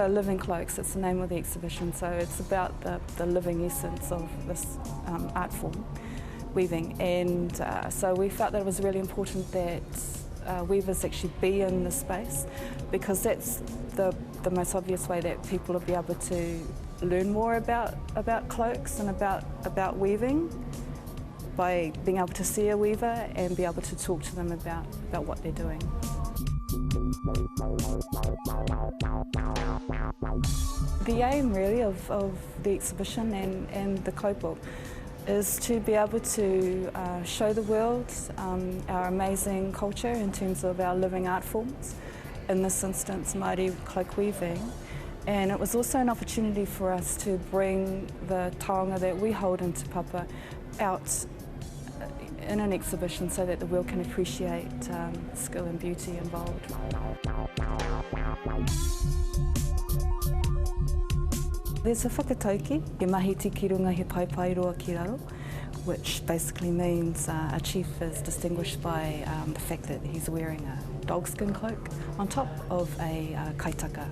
Living Cloaks, it's the name of the exhibition, so it's about the living essence of this art form, weaving, and so we felt that it was really important that weavers actually be in the space, because that's the most obvious way that people will be able to learn more about cloaks and about weaving, by being able to see a weaver and be able to talk to them about what they're doing. The aim really of the exhibition and the cloak book is to be able to show the world our amazing culture in terms of our living art forms, in this instance Māori cloak weaving. And it was also an opportunity for us to bring the taonga that we hold in Te Papa out in an exhibition so that the world can appreciate skill and beauty involved. There's a whakatauki, he mahi tiki runga he pai roa ki raro, which basically means a chief is distinguished by the fact that he's wearing a dogskin cloak on top of a kaitaka.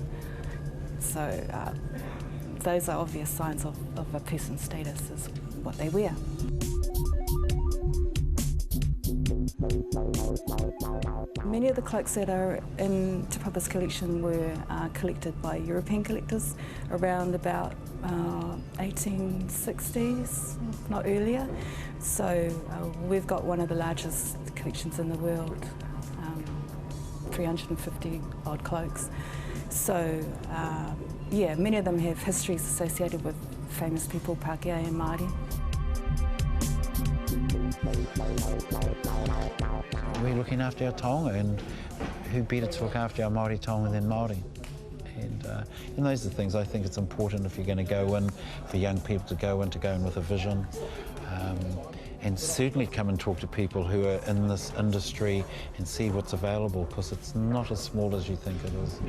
So those are obvious signs of a person's status, is what they wear. Many of the cloaks that are in Te Papa's collection were collected by European collectors around about 1860s, if not earlier. So we've got one of the largest collections in the world, 350 odd cloaks. So yeah, many of them have histories associated with famous people, Pākehā and Māori. We're looking after our taonga, and who better to look after our Māori taonga than Māori? And those are the things I think it's important if you're going to go in, for young people to go in with a vision, and certainly come and talk to people who are in this industry and see what's available, because it's not as small as you think it is.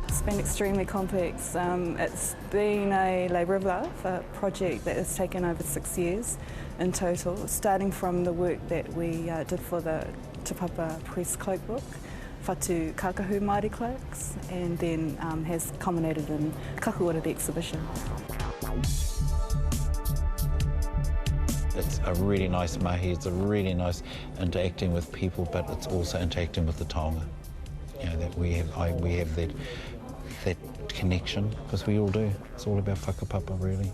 It's been extremely complex. It's been a labour of love, a project that has taken over 6 years in total, starting from the work that we did for the Te Papa Press Cloak Book, Whatu Kakahu Māori Cloaks, and then has culminated in Kahu Ora, the exhibition. It's a really nice mahi, it's a really nice interacting with people, but it's also interacting with the taonga. You know, that we have that connection, because we all do. It's all about whakapapa, really.